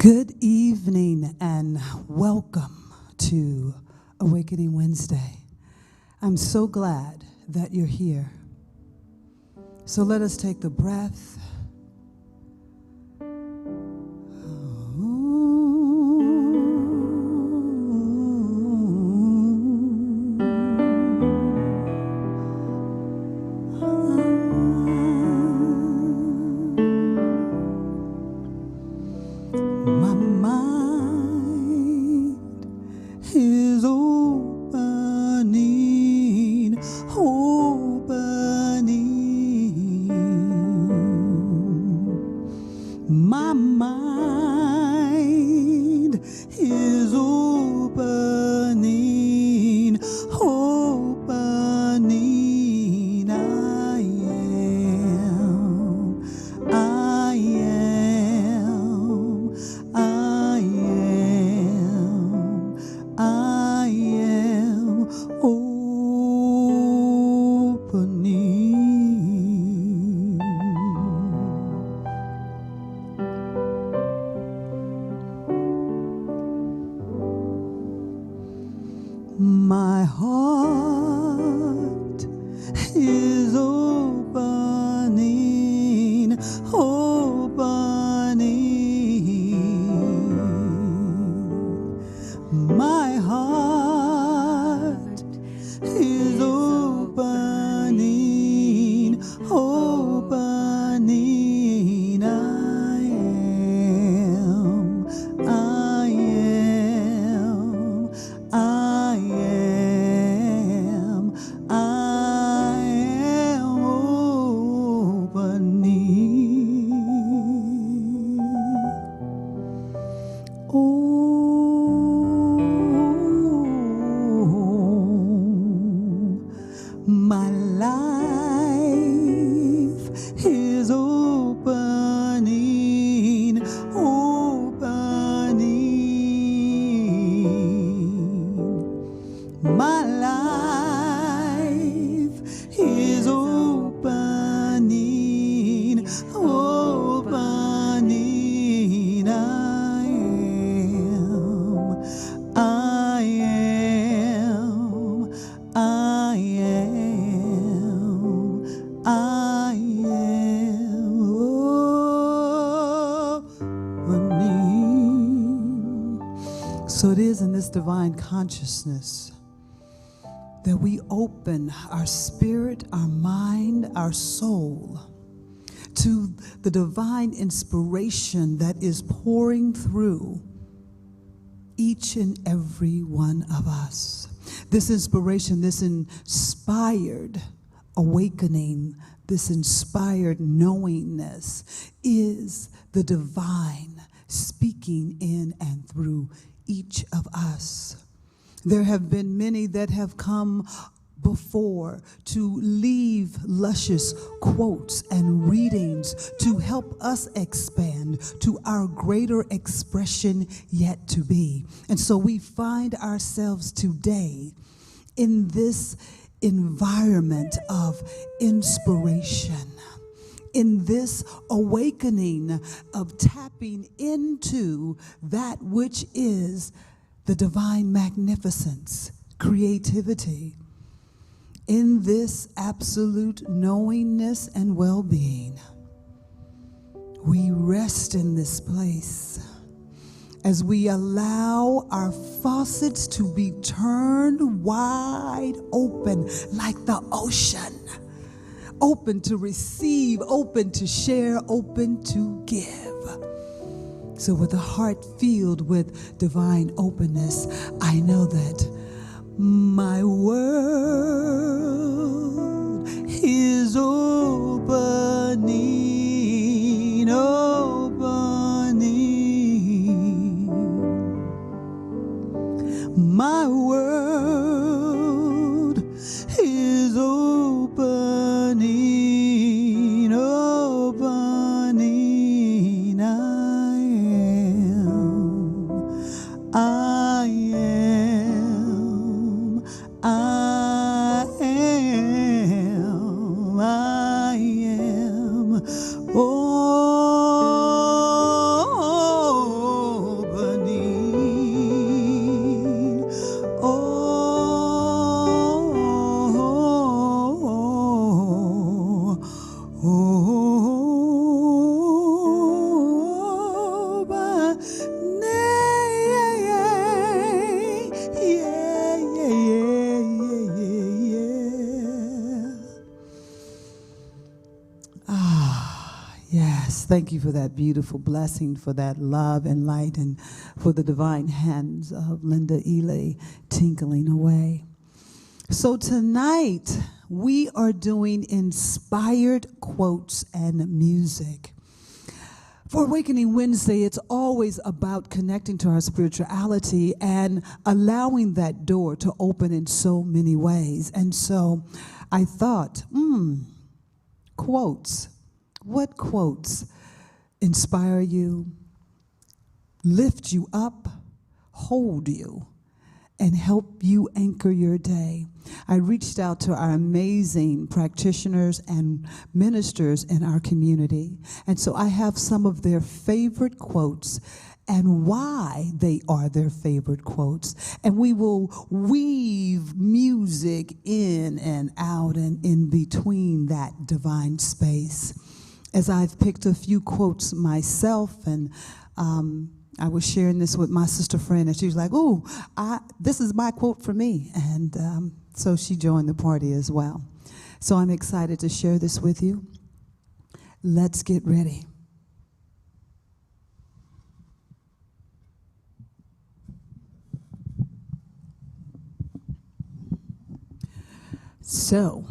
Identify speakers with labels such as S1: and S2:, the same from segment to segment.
S1: Good evening and welcome to Awakening Wednesday. I'm so glad that you're here. So let us take the breath. My mind is opening. My mind is opening. I am opening. My heart is opening. My heart is opening. I am opening. My life is opening. My life is opening. I am opening. So it is in this divine consciousness that we open our spirit, our mind, our soul to the divine inspiration that is pouring through each and every one of us. This inspiration, this inspired awakening, this inspired knowingness is the divine speaking in and through each of us. There have been many that have come before to leave luscious quotes and readings to help us expand to our greater expression yet to be. And so we find ourselves today in this environment of inspiration, in this awakening of tapping into that which is the divine magnificence, creativity, in this absolute knowingness and well-being. We rest in this place as we allow our faucets to be turned wide open like the ocean, open to receive, open to share, open to give. So with a heart filled with divine openness, I know that my world is opening, My world is opening, I am Yes, thank you for that beautiful blessing, for that love and light, and for the divine hands of Linda Ely tinkling away. So tonight, we are doing inspired quotes and music. For Awakening Wednesday, it's always about connecting to our spirituality and allowing that door to open in so many ways. And so I thought, quotes. What quotes inspire you, lift you up, hold you, and help you anchor your day? I reached out to our amazing practitioners and ministers in our community, and so I have some of their favorite quotes and why they are their favorite quotes. And we will weave music in and out and in between that divine space. As I've picked a few quotes myself, and I was sharing this with my sister friend, and she was like, "Ooh, this is my quote for me." And so she joined the party as well. So I'm excited to share this with you. Let's get ready. So,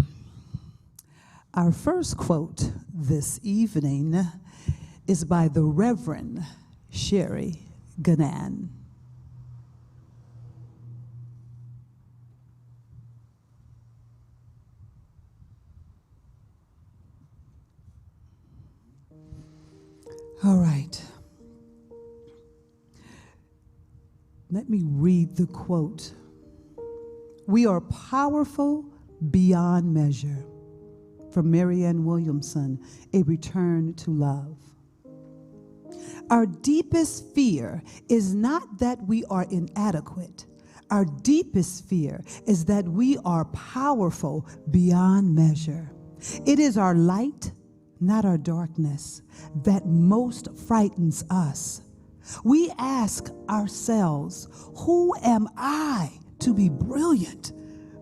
S1: our first quote this evening is by the Reverend Sherry Ganan. All right. Let me read the quote. "We are powerful beyond measure." From Marianne Williamson, A Return to Love. Our deepest fear is not that we are inadequate. Our deepest fear is that we are powerful beyond measure. It is our light, not our darkness, that most frightens us. We ask ourselves, who am I to be brilliant,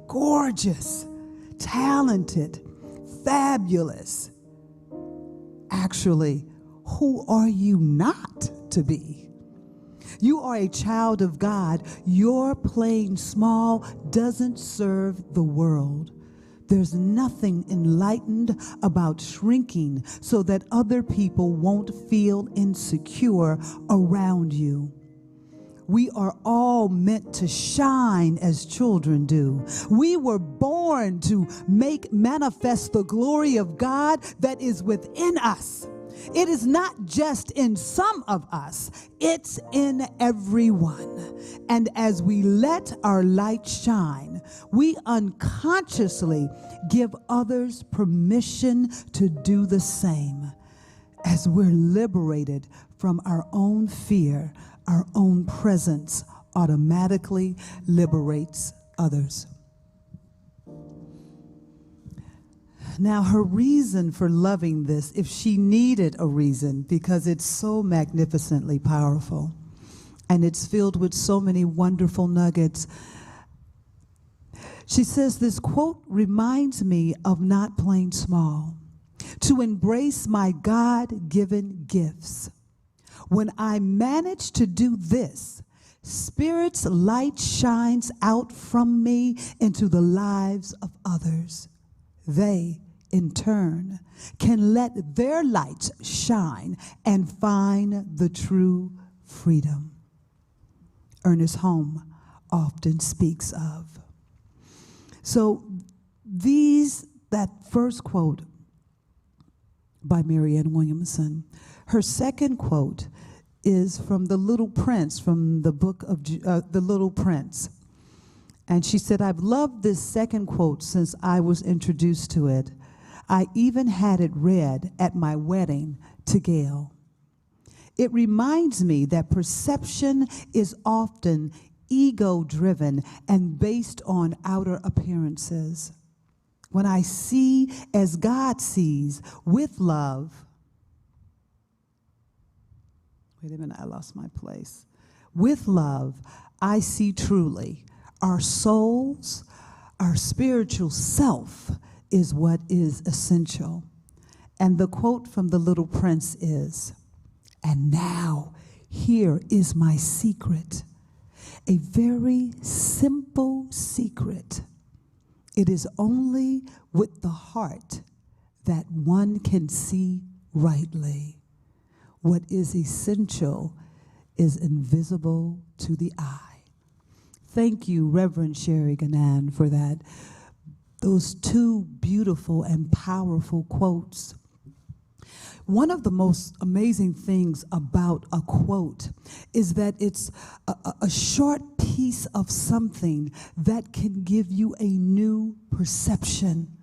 S1: gorgeous, talented, fabulous? Actually, who are you not to be? You are a child of God. Your playing small doesn't serve the world. There's nothing enlightened about shrinking so that other people won't feel insecure around you. We are all meant to shine as children do. We were born to make manifest the glory of God that is within us. It is not just in some of us, it's in everyone. And as we let our light shine, we unconsciously give others permission to do the same. As we're liberated from our own fear, our own presence automatically liberates others. Now, her reason for loving this, if she needed a reason, because it's so magnificently powerful and it's filled with so many wonderful nuggets. She says, this quote reminds me of not playing small, to embrace my God-given gifts. When I manage to do this, Spirit's light shines out from me into the lives of others. They, in turn, can let their lights shine and find the true freedom Ernest Holmes often speaks of. So that first quote by Marianne Williamson. Her second quote is from The Little Prince, from the book of The Little Prince. And she said, I've loved this second quote since I was introduced to it. I even had it read at my wedding to Gail. It reminds me that perception is often ego-driven and based on outer appearances. When I see as God sees, with love, wait a minute, I lost my place. With love, I see truly our souls, our spiritual self is what is essential. And the quote from The Little Prince is, "And now, here is my secret, a very simple secret. It is only with the heart that one can see rightly. What is essential is invisible to the eye." Thank you, Reverend Sherry Ganan, for that. Those two beautiful and powerful quotes. One of the most amazing things about a quote is that it's a short piece of something that can give you a new perception,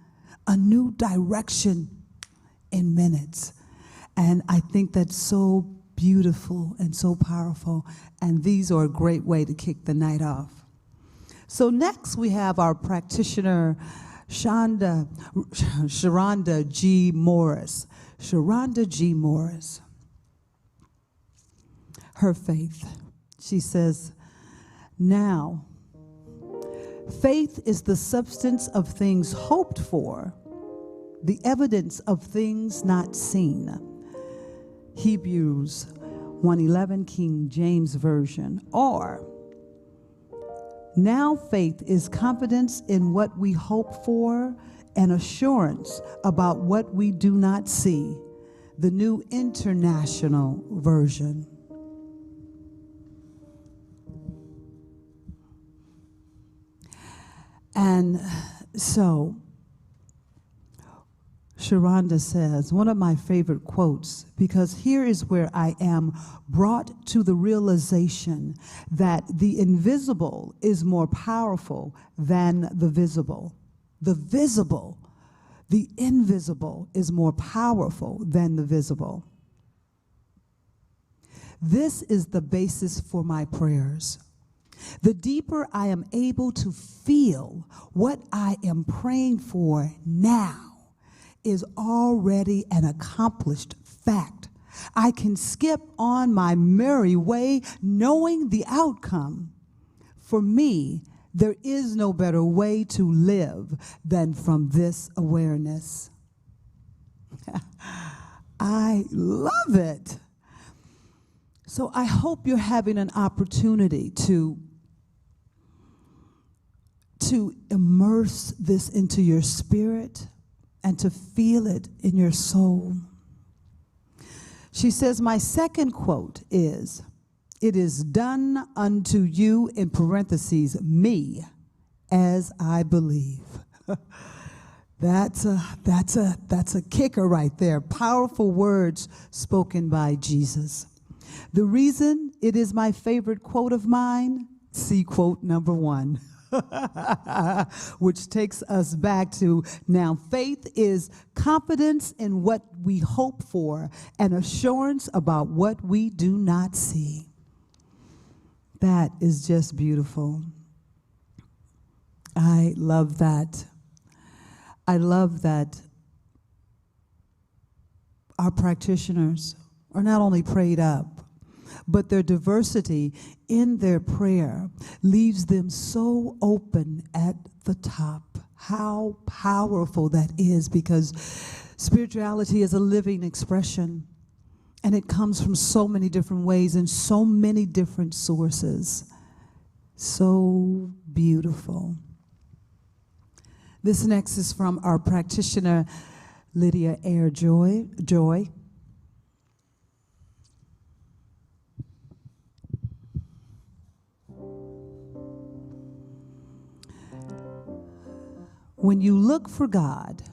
S1: a new direction in minutes. And I think that's so beautiful and so powerful. And these are a great way to kick the night off. So next we have our practitioner, Sharonda G. Morris. Sharonda G. Morris. Her faith. She says, "Now, faith is the substance of things hoped for, the evidence of things not seen." Hebrews 1:11, King James Version. Or, "Now faith is confidence in what we hope for and assurance about what we do not see." The New International Version. And so, Sharonda says, one of my favorite quotes, because here is where I am brought to the realization that the invisible is more powerful than the visible. The visible, the invisible is more powerful than the visible. This is the basis for my prayers. The deeper I am able to feel what I am praying for now is already an accomplished fact. I can skip on my merry way knowing the outcome. For me, there is no better way to live than from this awareness. I love it. So I hope you're having an opportunity to immerse this into your spirit and to feel it in your soul. She says, my second quote is, "It is done unto you," in parentheses, "me, as I believe." That's a kicker right there. Powerful words spoken by Jesus. The reason it is my favorite quote of mine, see quote number 1. Which takes us back to, now faith is confidence in what we hope for and assurance about what we do not see. That is just beautiful. I love that. I love that our practitioners are not only prayed up, but their diversity in their prayer leaves them so open at the top. How powerful that is, because spirituality is a living expression, and it comes from so many different ways and so many different sources. So beautiful. This next is from our practitioner, Lydia Air Joy. When you look for God,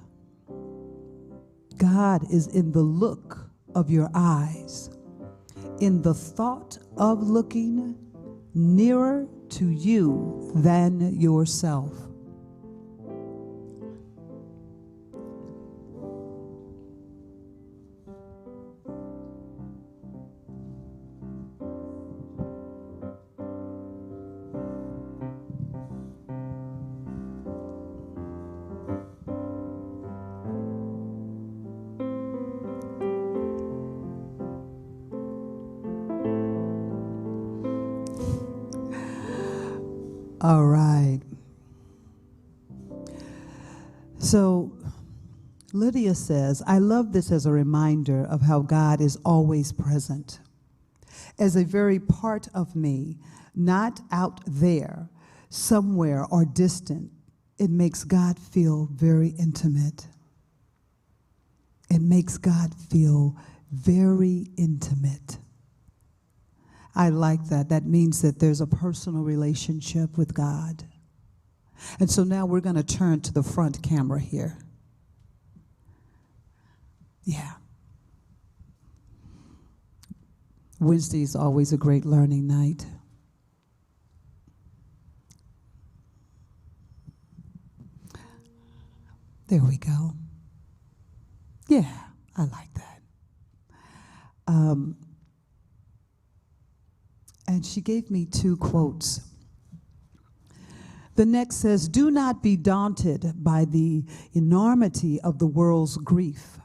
S1: God is in the look of your eyes, in the thought of looking nearer to you than yourself. All right. So Lydia says, I love this as a reminder of how God is always present, as a very part of me, not out there, somewhere or distant. It makes God feel very intimate. It makes God feel very intimate. I like that. That means that there's a personal relationship with God. And so now we're going to turn to the front camera here. Yeah. Wednesday is always a great learning night. There we go. Yeah, I like that. And she gave me 2 quotes. The next says, do not be daunted by the enormity of the world's grief.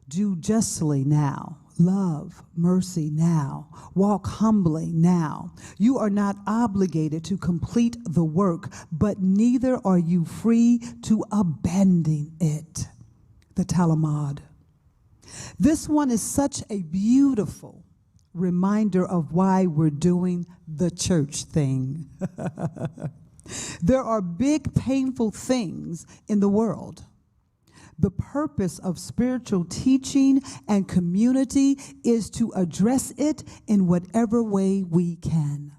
S1: Do justly now. Love, mercy now. Walk humbly now. You are not obligated to complete the work, but neither are you free to abandon it. The Talmud. This one is such a beautiful reminder of why we're doing the church thing. There are big, painful things in the world. The purpose of spiritual teaching and community is to address it in whatever way we can.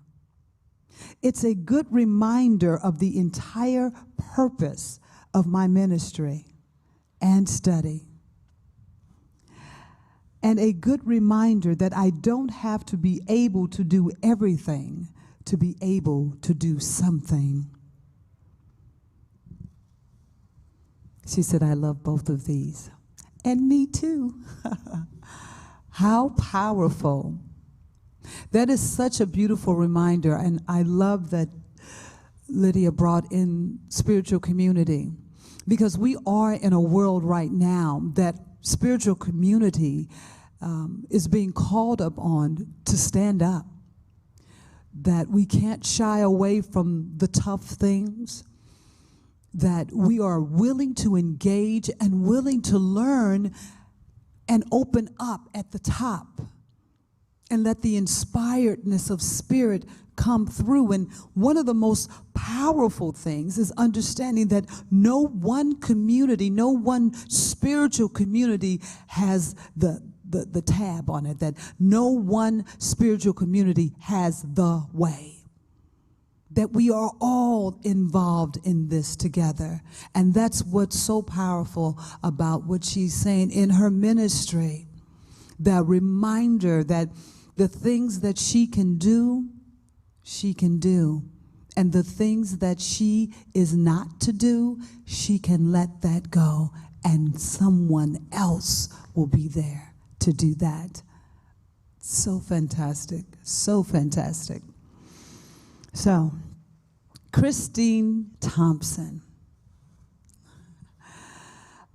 S1: It's a good reminder of the entire purpose of my ministry and study. And a good reminder that I don't have to be able to do everything to be able to do something. She said, I love both of these. And me too. How powerful. That is such a beautiful reminder. And I love that Lydia brought in spiritual community. Because we are in a world right now that spiritual community is being called upon to stand up. That we can't shy away from the tough things. That we are willing to engage and willing to learn and open up at the top and let the inspiredness of spirit come through. And one of the most powerful things is understanding that no one community, no one spiritual community has the tab on it, that no one spiritual community has the way. That we are all involved in this together. And that's what's so powerful about what she's saying in her ministry. That reminder that the things that she can do. And the things that she is not to do, she can let that go. And someone else will be there to do that. So fantastic. So fantastic. So, Christine Thompson.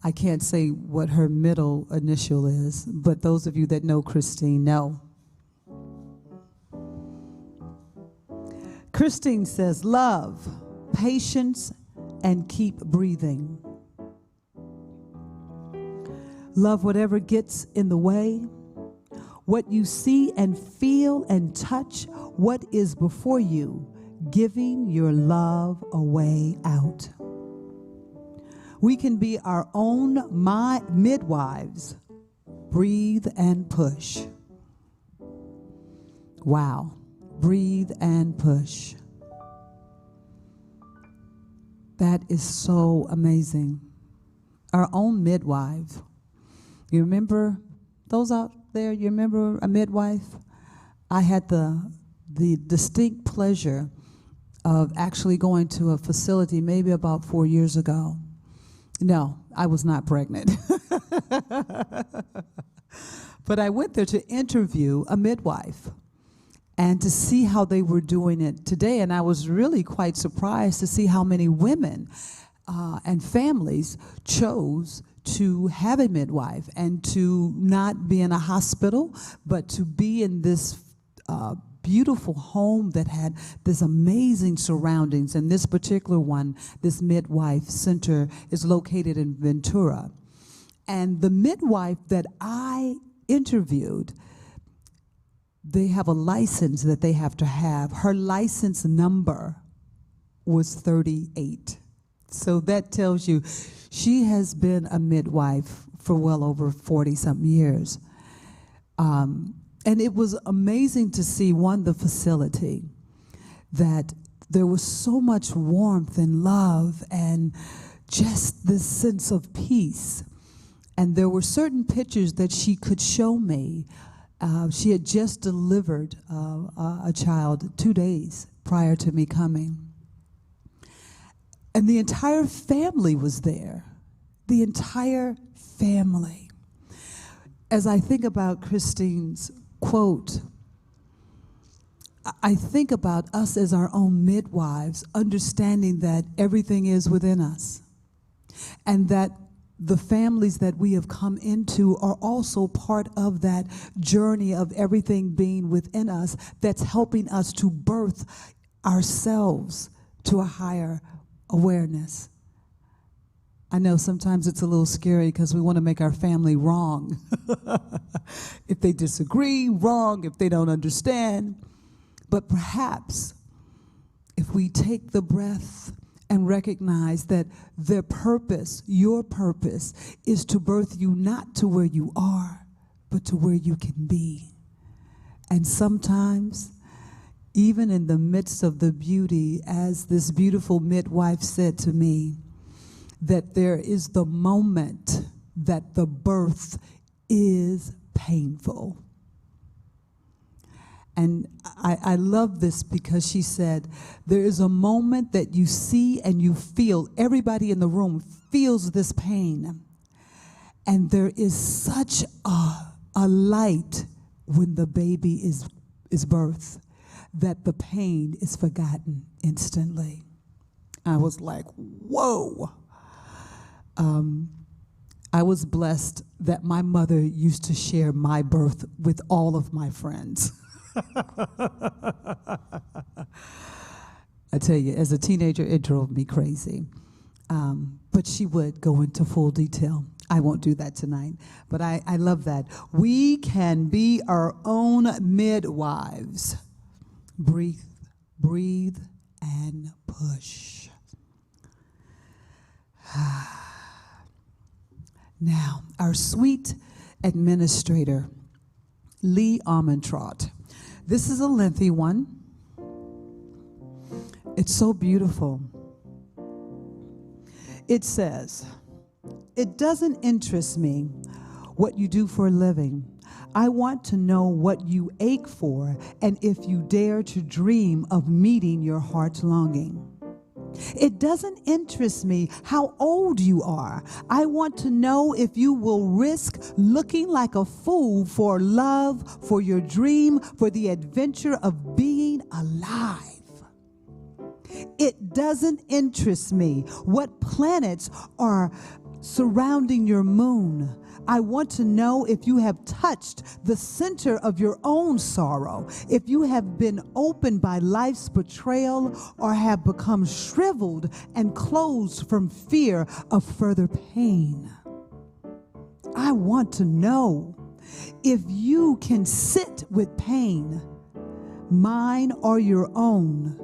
S1: I can't say what her middle initial is, but those of you that know Christine know. Christine says, love, patience, and keep breathing. Love whatever gets in the way. What you see and feel and touch, what is before you, giving your love away out. We can be our own midwives. Breathe and push. Wow. Breathe and push. That is so amazing. Our own midwife. You remember those out there? You remember a midwife? I had the distinct pleasure of actually going to a facility maybe about 4 years ago. No, I was not pregnant. But I went there to interview a midwife and to see how they were doing it today. And I was really quite surprised to see how many women and families chose to have a midwife and to not be in a hospital, but to be in this beautiful home that had this amazing surroundings. And this particular one, this midwife center, is located in Ventura. And the midwife that I interviewed, they have a license that they have to have. Her license number was 38. So that tells you she has been a midwife for well over 40-something years. And it was amazing to see, one, the facility, that there was so much warmth and love and just this sense of peace. And there were certain pictures that she could show me. She had just delivered a child 2 days prior to me coming. And the entire family was there. The entire family. As I think about Christine's quote, I think about us as our own midwives, understanding that everything is within us, and that the families that we have come into are also part of that journey of everything being within us that's helping us to birth ourselves to a higher awareness. I know sometimes it's a little scary because we want to make our family wrong. If they disagree, wrong, if they don't understand. But perhaps if we take the breath and recognize that their purpose, your purpose, is to birth you not to where you are, but to where you can be. And sometimes, even in the midst of the beauty, as this beautiful midwife said to me, that there is the moment that the birth is painful. And I love this because she said, there is a moment that you see and you feel, everybody in the room feels this pain. And there is such a light when the baby is birthed that the pain is forgotten instantly. I was like, whoa. I was blessed that my mother used to share my birth with all of my friends. I tell you, as a teenager, it drove me crazy. But she would go into full detail. I won't do that tonight. But I love that. We can be our own midwives. Breathe, breathe, and push. Now, our sweet administrator, Lee Armentrout. This is a lengthy one. It's so beautiful. It says, "It doesn't interest me what you do for a living. I want to know what you ache for and if you dare to dream of meeting your heart's longing. It doesn't interest me how old you are. I want to know if you will risk looking like a fool for love, for your dream, for the adventure of being alive. It doesn't interest me what planets are surrounding your moon. I want to know if you have touched the center of your own sorrow, if you have been opened by life's betrayal or have become shriveled and closed from fear of further pain. I want to know if you can sit with pain, mine or your own,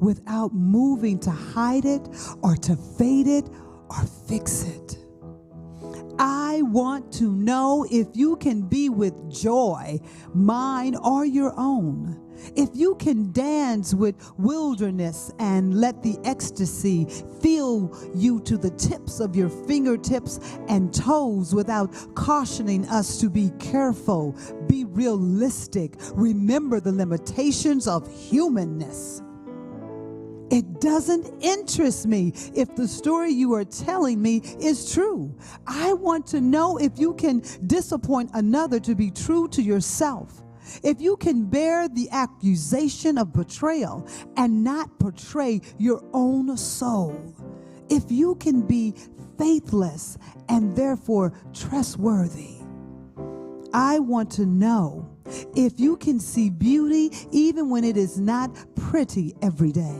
S1: without moving to hide it or to fade it or fix it. I want to know if you can be with joy, mine or your own. If you can dance with wilderness and let the ecstasy fill you to the tips of your fingertips and toes without cautioning us to be careful, be realistic, remember the limitations of humanness. It doesn't interest me if the story you are telling me is true. I want to know if you can disappoint another to be true to yourself. If you can bear the accusation of betrayal and not portray your own soul. If you can be faithless and therefore trustworthy. I want to know if you can see beauty even when it is not pretty every day.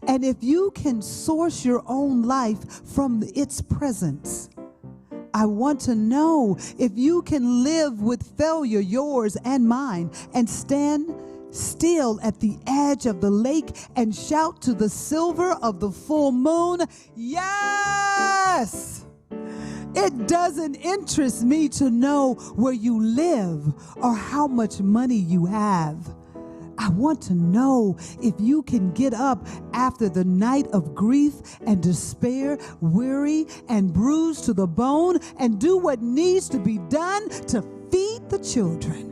S1: And if you can source your own life from its presence. I want to know if you can live with failure, yours and mine, and stand still at the edge of the lake and shout to the silver of the full moon, yes! It doesn't interest me to know where you live or how much money you have. I want to know if you can get up after the night of grief and despair, weary and bruised to the bone, and do what needs to be done to feed the children.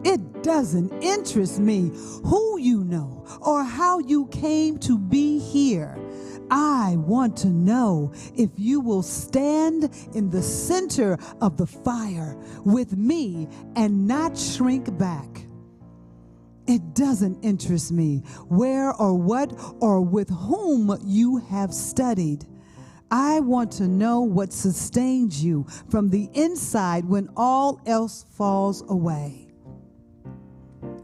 S1: It doesn't interest me who you know or how you came to be here. I want to know if you will stand in the center of the fire with me and not shrink back. It doesn't interest me where or what or with whom you have studied. I want to know what sustains you from the inside when all else falls away.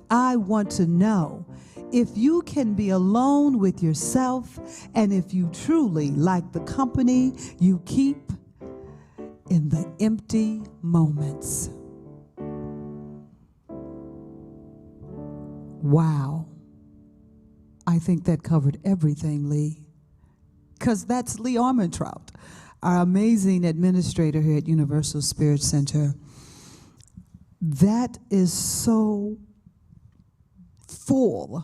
S1: I want to know if you can be alone with yourself and if you truly like the company you keep in the empty moments. Wow. I think that covered everything, Lee. Because that's Lee Armentrout, our amazing administrator here at Universal Spirit Center. That is so full.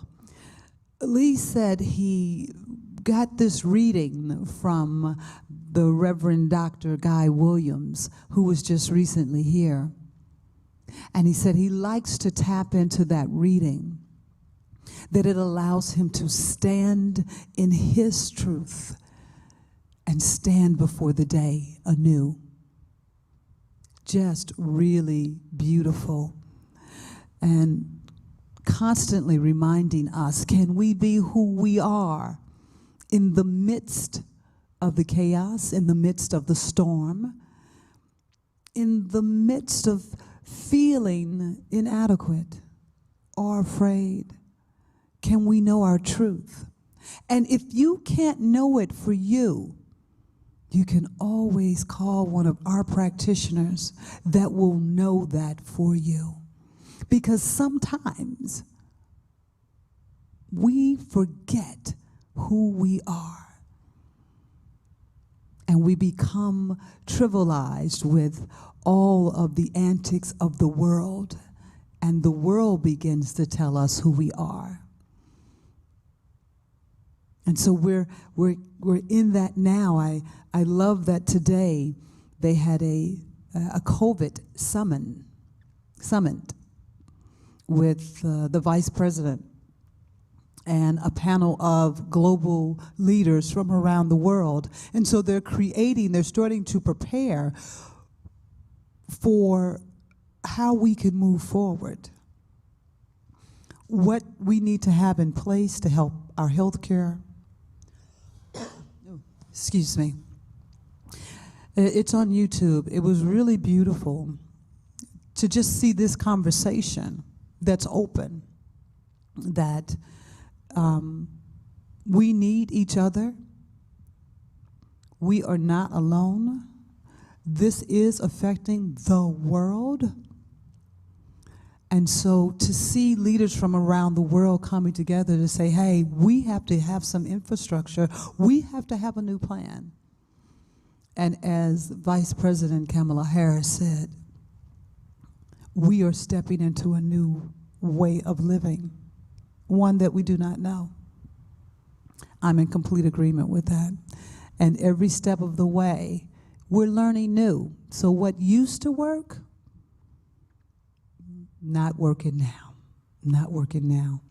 S1: Lee said he got this reading from the Reverend Dr. Guy Williams, who was just recently here. And he said he likes to tap into that reading, that it allows him to stand in his truth and stand before the day anew. Just really beautiful. And constantly reminding us, can we be who we are in the midst of the chaos, in the midst of the storm, in the midst of feeling inadequate or afraid? Can we know our truth? And if you can't know it for you, you can always call one of our practitioners that will know that for you. Because sometimes we forget who we are and we become trivialized with all of the antics of the world, and the world begins to tell us who we are. And so we're in that now. I love that today they had a COVID summit with the vice president and a panel of global leaders from around the world. And so they're starting to prepare for how we can move forward, what we need to have in place to help our healthcare. Excuse me. It's on YouTube. It was really beautiful to just see this conversation that's open, that we need each other. We are not alone. This is affecting the world. And so to see leaders from around the world coming together to say, hey, we have to have some infrastructure. We have to have a new plan. And as Vice President Kamala Harris said, we are stepping into a new way of living, one that we do not know. I'm in complete agreement with that. And every step of the way, we're learning new. So what used to work, not working now. Not working now.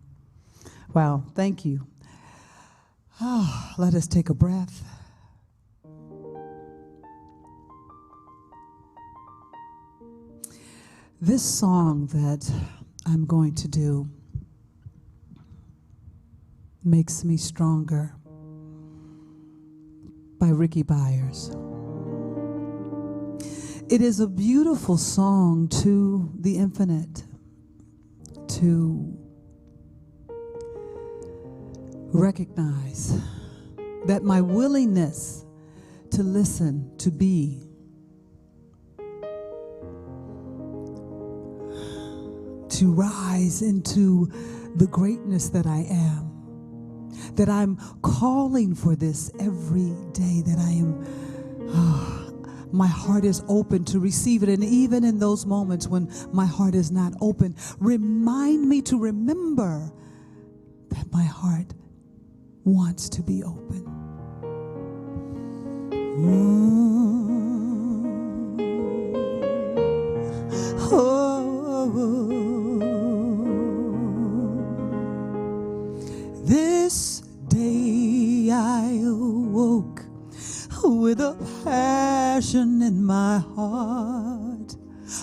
S1: Wow, thank you. Oh, let us take a breath. This song that I'm going to do Makes Me Stronger by Ricky Byers. It is a beautiful song to the infinite, to recognize that my willingness to listen, to be, to rise into the greatness that I am. That I'm calling for this every day, that I am, my heart is open to receive it. And even in those moments when my heart is not open, remind me to remember that my heart wants to be open. This day I awoke with a passion in my heart,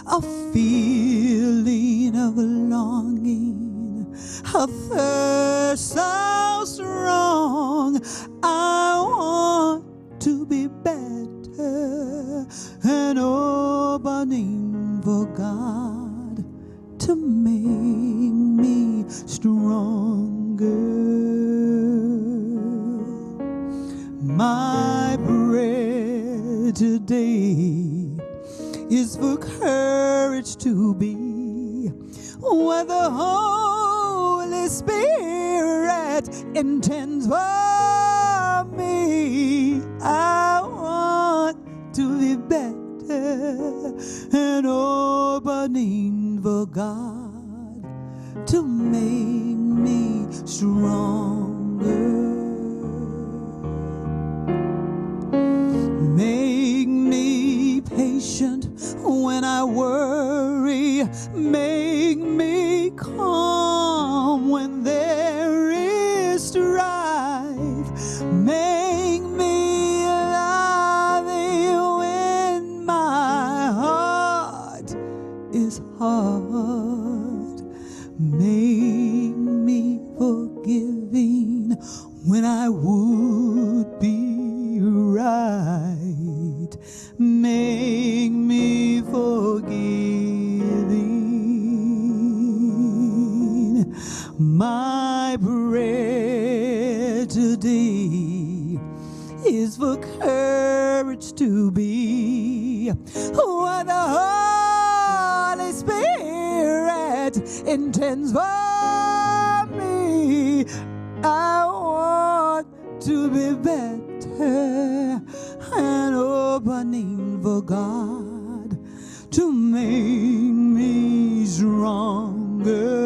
S1: a feeling of longing, a thirst so strong. I want to be better, an opening for God to make me stronger. My prayer today is for courage to be where the Holy Spirit intends for me. I want to be better, an opening for God to make me stronger. Make me patient when I worry. Make me calm when there is strife. Make me loving when my heart is hard. Make me forgiving when I would be right. Make me forgiving. My prayer today is for courage to be what the Holy Spirit intends for me. I want to be better, an opening for God to make me stronger.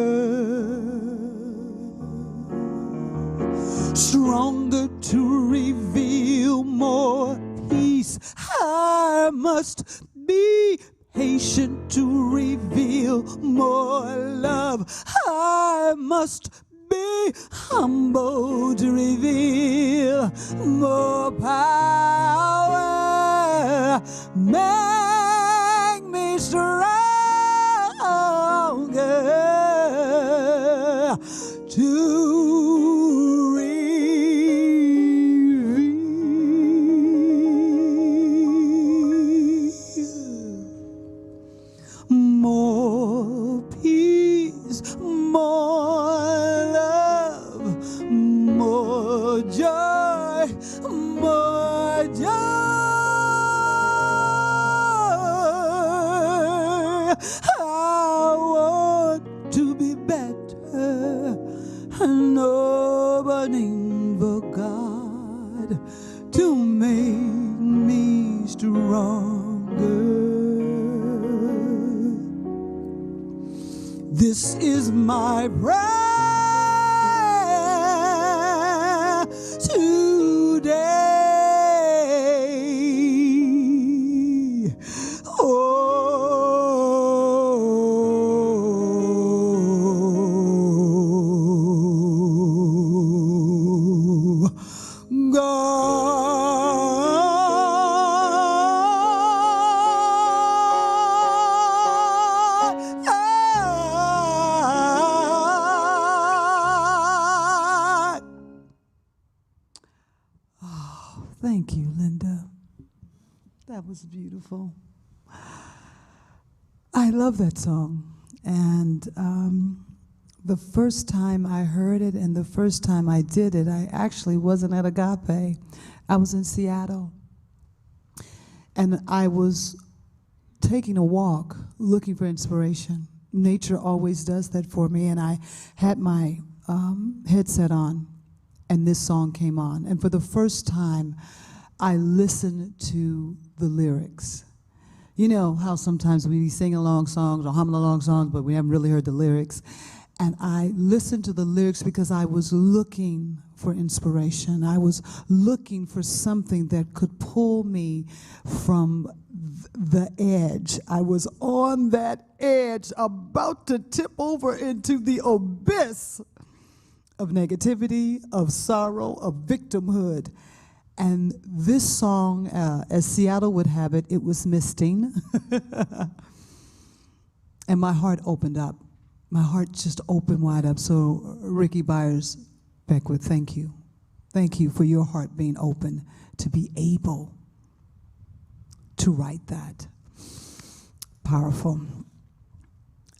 S1: Stronger to reveal more peace. I must be patient to reveal more love. I must be humble to reveal more power. Make me stronger to more peace, more love, more joy, more joy. I want to be better, an opening for God to make me stronger. This is my prayer today. Oh, God. Thank you, Linda. That was beautiful. I love that song. And the first time I heard it and the first time I did it, I actually wasn't at Agape. I was in Seattle. And I was taking a walk looking for inspiration. nature always does that for me. And I had my headset on, and this song came on. And for the first time, I listened to the lyrics. You know how sometimes we sing along songs or humming along songs, but we haven't really heard the lyrics. And I listened to the lyrics because I was looking for inspiration. I was looking for something that could pull me from the edge. I was on that edge, about to tip over into the abyss of negativity, of sorrow, of victimhood. And this song, as Seattle would have it, it was misting. And my heart opened up. My heart just opened wide up. So Ricky Byers Beckwith, thank you. Thank you for your heart being open to be able to write that. Powerful.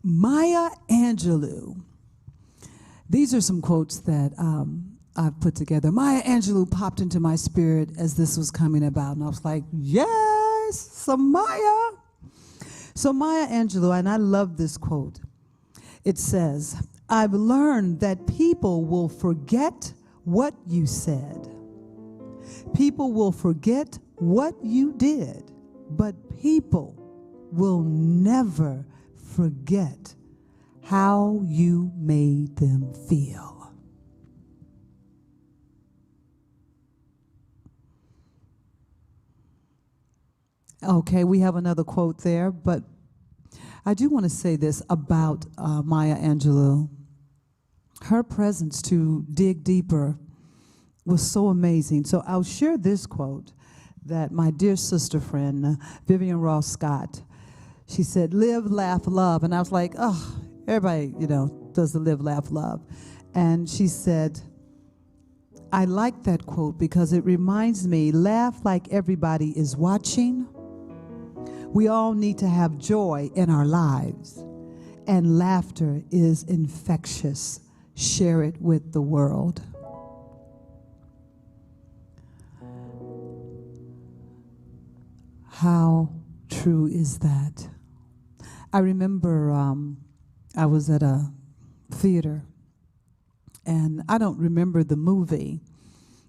S1: Maya Angelou. These are some quotes that I've put together. Maya Angelou popped into my spirit as this was coming about, and I was like, yes, some Maya. So Maya Angelou, and I love this quote. It says, I've learned that people will forget what you said. People will forget what you did, but people will never forget how you made them feel. Okay, we have another quote there, but I do want to say this about Maya Angelou. Her presence to dig deeper was so amazing. So I'll share this quote that my dear sister friend, Vivian Ross Scott, she said, live, laugh, love. And I was like, oh, everybody, does the live, laugh, love. And she said, I like that quote because it reminds me, laugh like everybody is watching. We all need to have joy in our lives, and laughter is infectious. Share it with the world. How true is that? I remember I was at a theater, and I don't remember the movie,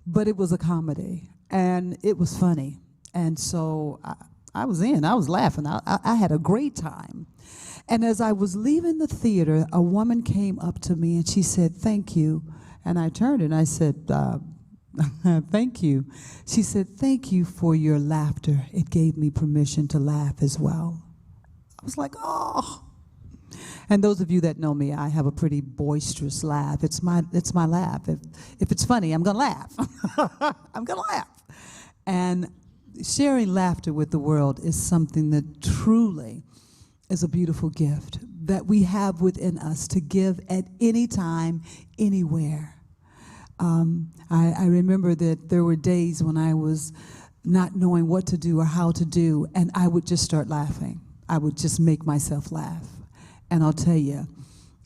S1: but it was a comedy, and it was funny. And so I was laughing. I had a great time. And as I was leaving the theater, a woman came up to me and she said, thank you. And I turned and I said, thank you. She said, thank you for your laughter. It gave me permission to laugh as well. I was like, oh. And those of you that know me, I have a pretty boisterous laugh. It's my laugh. If it's funny, I'm going to laugh. I'm going to laugh. And sharing laughter with the world is something that truly is a beautiful gift that we have within us to give at any time, anywhere. I remember that there were days when I was not knowing what to do or how to do, and I would just start laughing. I would just make myself laugh. And I'll tell you,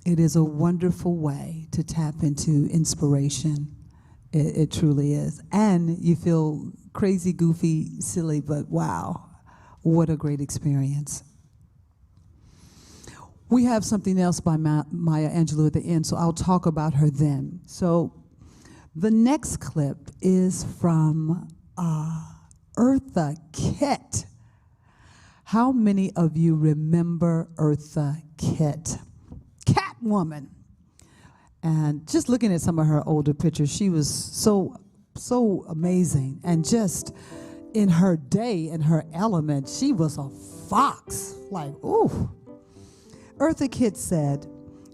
S1: it is a wonderful way to tap into inspiration. It truly is. And you feel crazy, goofy, silly, but wow, what a great experience. We have something else by Maya Angelou at the end, so I'll talk about her then. So the next clip is from Eartha Kitt. How many of you remember Eartha Kitt? Catwoman. And just looking at some of her older pictures, she was so amazing. And just in her day, in her element, she was a fox. Like, ooh. Eartha Kitt said,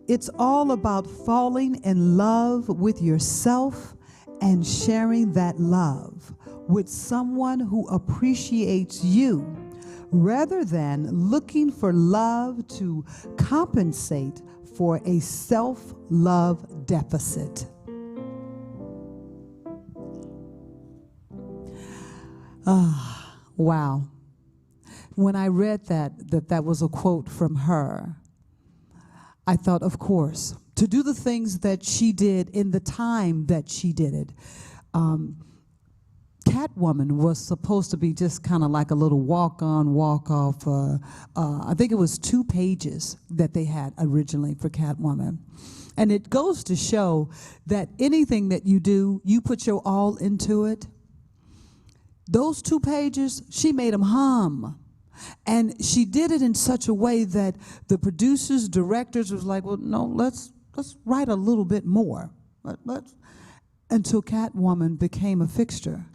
S1: it's all about falling in love with yourself and sharing that love with someone who appreciates you, rather than looking for love to compensate for a self-love deficit. Wow. When I read that was a quote from her, I thought, of course, to do the things that she did in the time that she did it. Catwoman was supposed to be just kind of like a little walk-on, walk-off. I think it was 2 pages that they had originally for Catwoman. And it goes to show that anything that you do, you put your all into it. Those 2 pages, she made them hum. And she did it in such a way that the producers, directors was like, well, no, let's write a little bit more. Until Catwoman became a fixture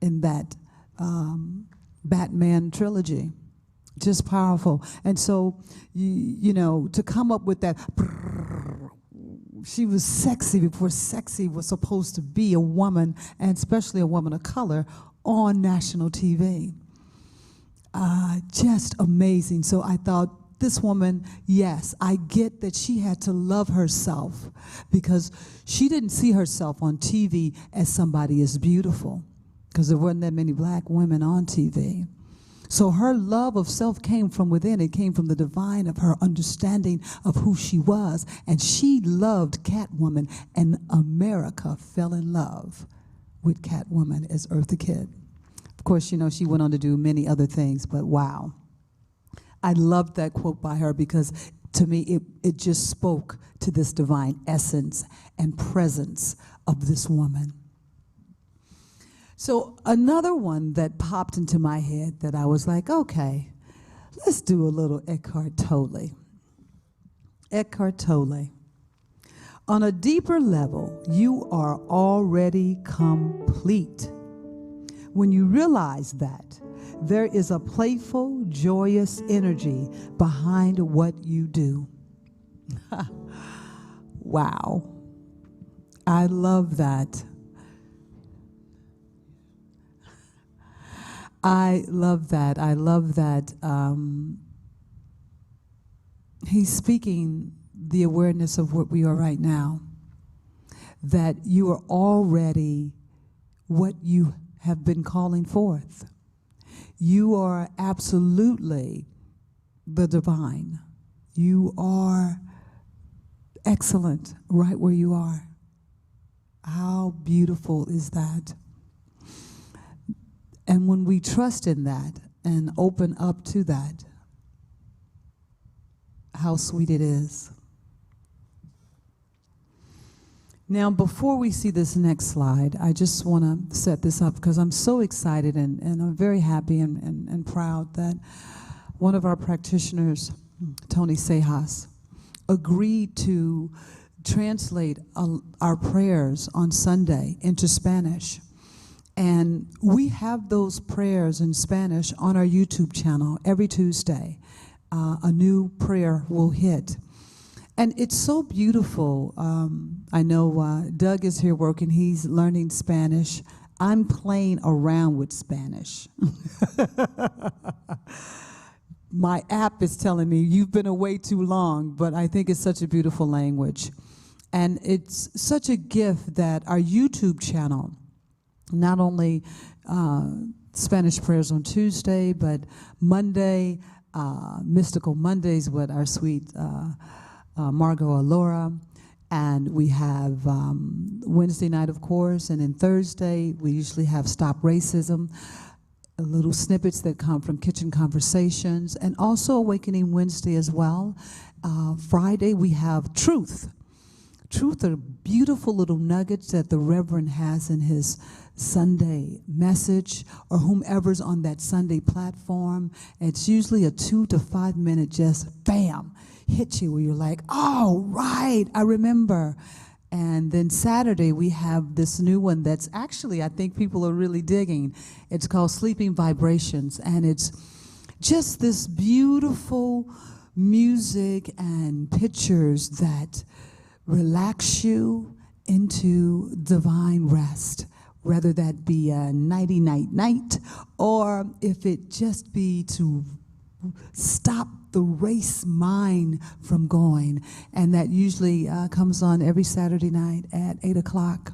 S1: in that Batman trilogy. Just powerful. And so, you know, to come up with that, she was sexy before sexy was supposed to be a woman, and especially a woman of color, on national TV. Just amazing. So I thought, this woman, yes, I get that she had to love herself because she didn't see herself on TV as somebody as beautiful because there weren't that many black women on TV. So her love of self came from within. It came from the divine of her understanding of who she was. And she loved Catwoman, and America fell in love with Catwoman as Eartha Kitt. Of course, you know, she went on to do many other things, but wow. I loved that quote by her because to me it just spoke to this divine essence and presence of this woman. So another one that popped into my head that I was like, okay, let's do a little Eckhart Tolle. Eckhart Tolle. On a deeper level, you are already complete. When you realize that, there is a playful, joyous energy behind what you do. Wow. I love that. I love that. I love that. He's speaking the awareness of what we are right now, that you are already what you have been calling forth. You are absolutely the divine. You are excellent right where you are. How beautiful is that? And when we trust in that and open up to that, how sweet it is. Now, before we see this next slide, I just want to set this up because I'm so excited and I'm very happy and proud that one of our practitioners, Tony Sejas, agreed to translate our prayers on Sunday into Spanish. And we have those prayers in Spanish on our YouTube channel every Tuesday. A new prayer will hit. And it's so beautiful. I know Doug is here working. He's learning Spanish. I'm playing around with Spanish. My app is telling me, you've been away too long, but I think it's such a beautiful language. And it's such a gift that our YouTube channel, not only Spanish prayers on Tuesday, but Monday, Mystical Mondays with our sweet Margot Alora, and we have Wednesday night, of course, and then Thursday we usually have Stop Racism, little snippets that come from Kitchen Conversations, and also Awakening Wednesday as well. Friday we have Truth. Truth are beautiful little nuggets that the Reverend has in his Sunday message, or whomever's on that Sunday platform. It's usually a 2 to 5 minute just bam, hit you where you're like, oh, right, I remember. And then Saturday we have this new one that's actually, I think people are really digging. It's called Sleeping Vibrations, and it's just this beautiful music and pictures that relax you into divine rest, whether that be a nighty night, or if it just be to stop the race mind from going. And that usually comes on every Saturday night at 8 o'clock.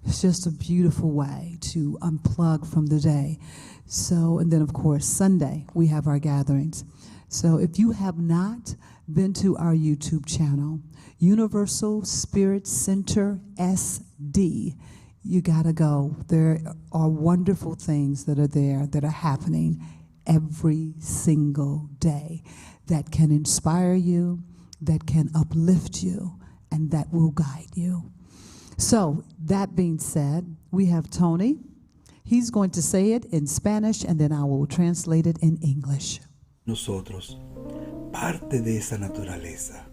S1: It's just a beautiful way to unplug from the day. So, and then of course, Sunday, we have our gatherings. So if you have not been to our YouTube channel, Universal Spirit Center SD, you gotta go. There are wonderful things that are there that are happening every single day that can inspire you, that can uplift you, and that will guide you. So, that being said, we have Tony. He's going to say it in Spanish, and then I will translate it in English.
S2: Nosotros, parte de esa naturaleza,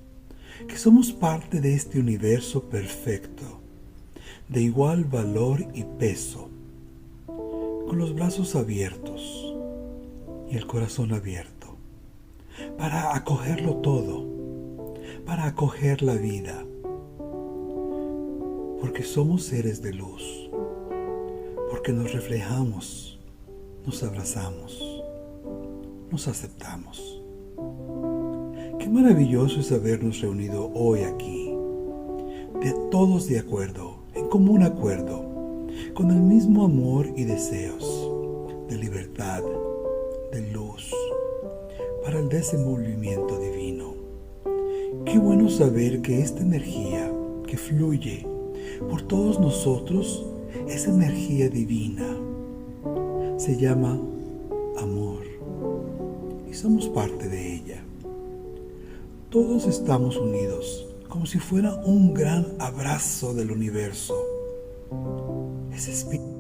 S2: que somos parte de este universo perfecto, de igual valor y peso, con los brazos abiertos y el corazón abierto, para acogerlo todo, para acoger la vida, porque somos seres de luz, porque nos reflejamos, nos abrazamos, nos aceptamos. Qué maravilloso es habernos reunido hoy aquí, de todos de acuerdo, en común acuerdo, con el mismo amor y deseos de libertad, de luz, para el desenvolvimiento divino. Qué bueno saber que esta energía que fluye por todos nosotros es energía divina. Se llama amor y somos parte de ella. Todos estamos unidos como si fuera un gran abrazo del universo. Ese espíritu.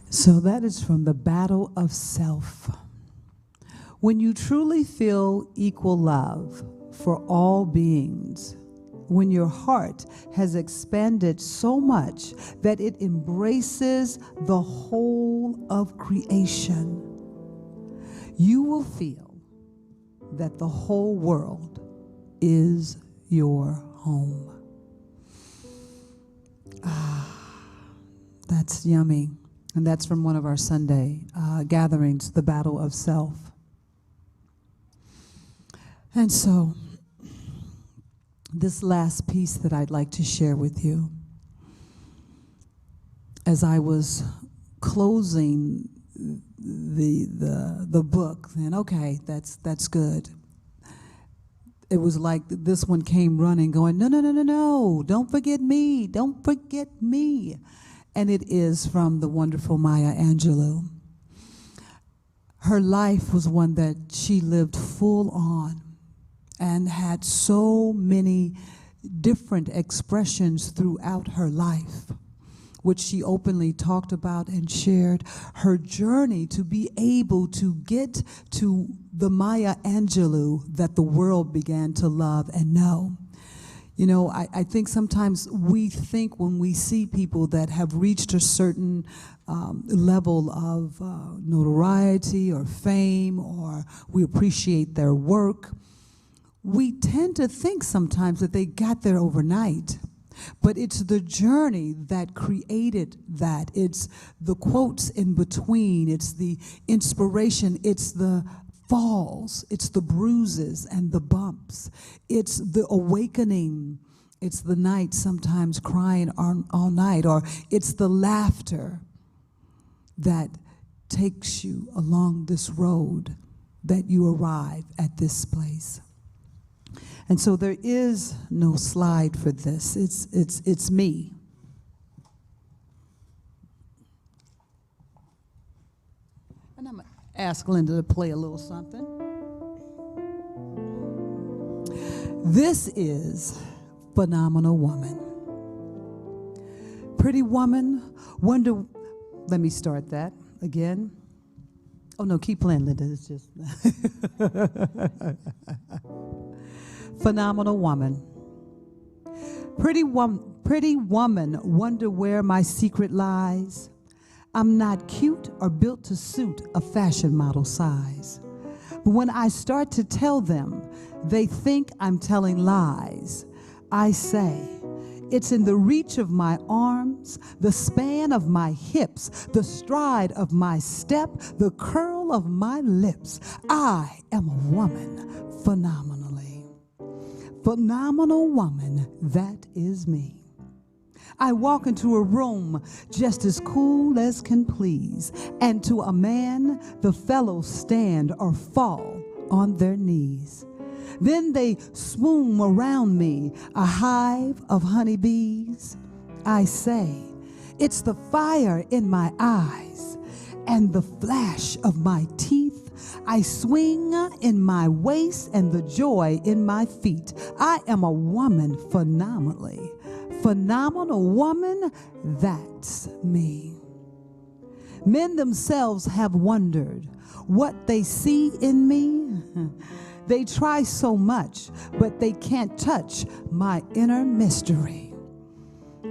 S1: So that is from the battle of self. When you truly feel equal love for all beings, when your heart has expanded so much that it embraces the whole of creation, you will feel that the whole world is your home. That's yummy. And that's from one of our Sunday gatherings, the battle of self. And so, this last piece that I'd like to share with you, as I was closing the book, then okay, that's good. It was like this one came running, going, no, don't forget me, don't forget me. And it is from the wonderful Maya Angelou. Her life was one that she lived full on and had so many different expressions throughout her life, which she openly talked about and shared. Her journey to be able to get to the Maya Angelou that the world began to love and know. You know, I think sometimes we think when we see people that have reached a certain level of notoriety or fame, or we appreciate their work, we tend to think sometimes that they got there overnight. But it's the journey that created that. It's the quotes in between. It's the inspiration. It's the falls, it's the bruises and the bumps, it's the awakening, it's the night sometimes crying all night, or it's the laughter that takes you along this road that you arrive at this place. And so there is no slide for this. It's me. And I'm ask Linda to play a little something. This is Phenomenal Woman. Pretty woman, wonder, let me start that again. Oh no, keep playing, Linda, it's just. Phenomenal woman. Pretty woman, wonder where my secret lies. I'm not cute or built to suit a fashion model size. But when I start to tell them, they think I'm telling lies. I say, it's in the reach of my arms, the span of my hips, the stride of my step, the curl of my lips. I am a woman phenomenally. Phenomenal woman, that is me. I walk into a room just as cool as can please, and to a man, the fellows stand or fall on their knees. Then they swoon around me, a hive of honeybees. I say, it's the fire in my eyes and the flash of my teeth. I swing in my waist and the joy in my feet. I am a woman phenomenally. Phenomenal woman, that's me. Men themselves have wondered what they see in me. They try so much, but they can't touch my inner mystery.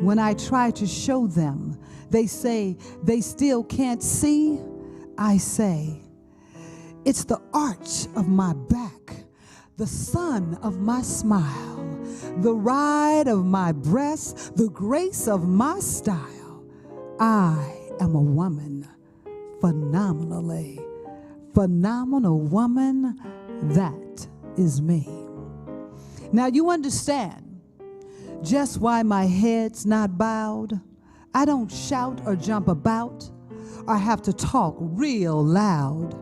S1: When I try to show them, they say they still can't see. I say, it's the arch of my back, the sun of my smile, the ride of my breast, the grace of my style. I am a woman, phenomenally. Phenomenal woman, that is me. Now you understand just why my head's not bowed. I don't shout or jump about or have to talk real loud.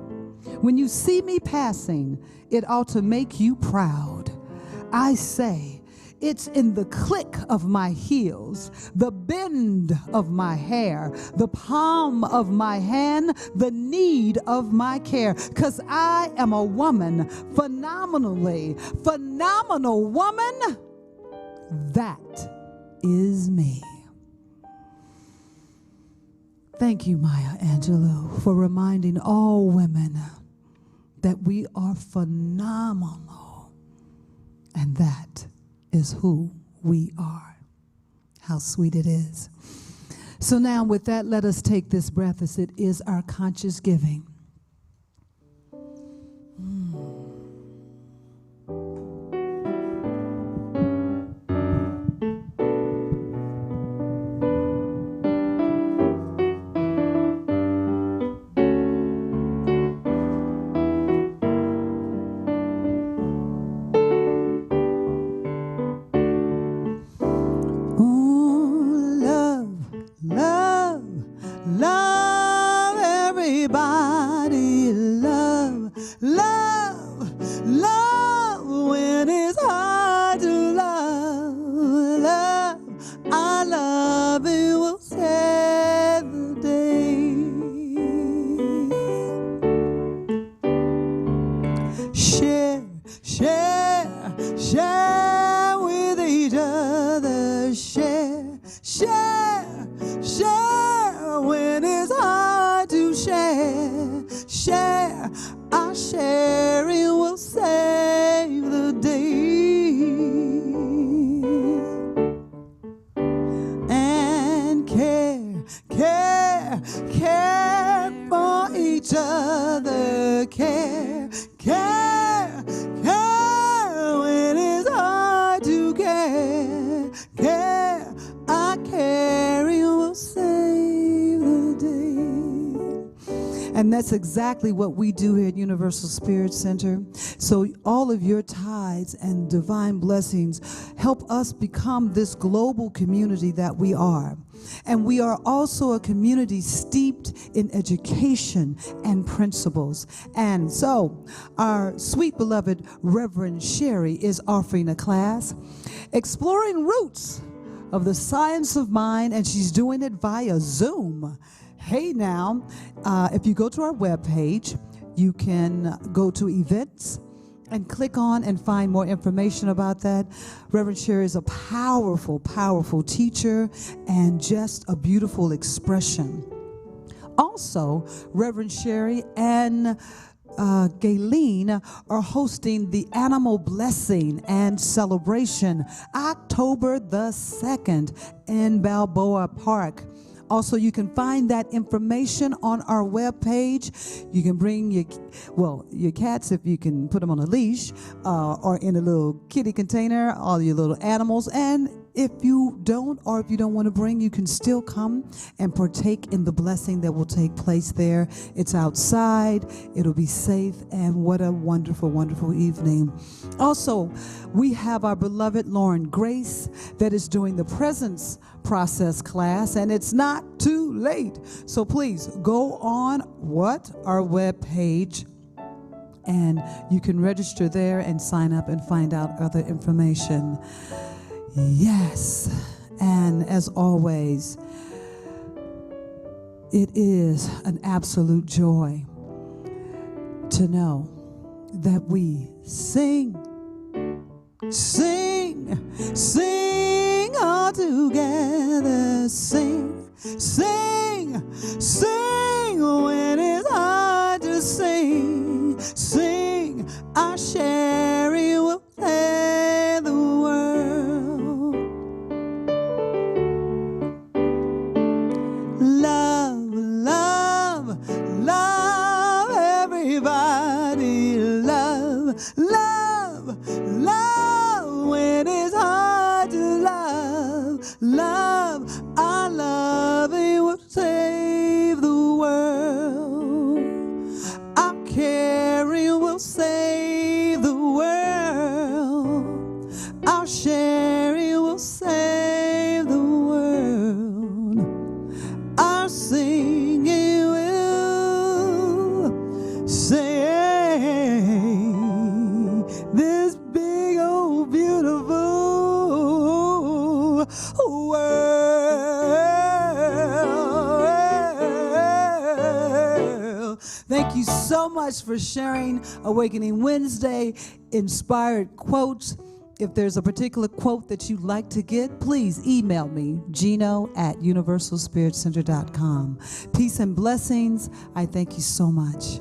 S1: When you see me passing, it ought to make you proud. I say, it's in the click of my heels, the bend of my hair, the palm of my hand, the need of my care. 'Cause I am a woman, phenomenally, phenomenal woman. That is me. Thank you, Maya Angelou, for reminding all women that we are phenomenal, and that is who we are. How sweet it is. So now with that, let us take this breath as it is our conscious giving. And that's exactly what we do here at Universal Spirit Center. So all of your tithes and divine blessings help us become this global community that we are. And we are also a community steeped in education and principles. And so our sweet beloved Reverend Sherry is offering a class, Exploring Roots of the Science of Mind, and she's doing it via Zoom. Hey now, if you go to our webpage, you can go to events and click on and find more information about that. Reverend Sherry is a powerful, powerful teacher and just a beautiful expression. Also, Reverend Sherry and Gayleen are hosting the Animal Blessing and Celebration October the 2nd in Balboa Park. Also, you can find that information on our webpage. You can bring your cats if you can put them on a leash or in a little kitty container, all your little animals. And if you don't, or if you don't want to bring, you can still come and partake in the blessing that will take place there. It's outside, it'll be safe, and what a wonderful, wonderful evening. Also, we have our beloved Lauren Grace that is doing the presence process class, and it's not too late. So please go on our webpage, And you can register there and sign up and find out other information. Yes. And as always, it is an absolute joy to know that we sing all together. Sing when it's hard to sing. Sing, our sharing will save the world. Love, love, love everybody. Love, love, love when it's hard to love. Love, our loving will save the world. Our caring will save the world. Our sharing will save the world. Our singing will save this big old beautiful world. Thank you so much for sharing Awakening Wednesday inspired quotes. If there's a particular quote that you'd like to get, please email me, gino@universalspiritcenter.com. Peace and blessings. I thank you so much.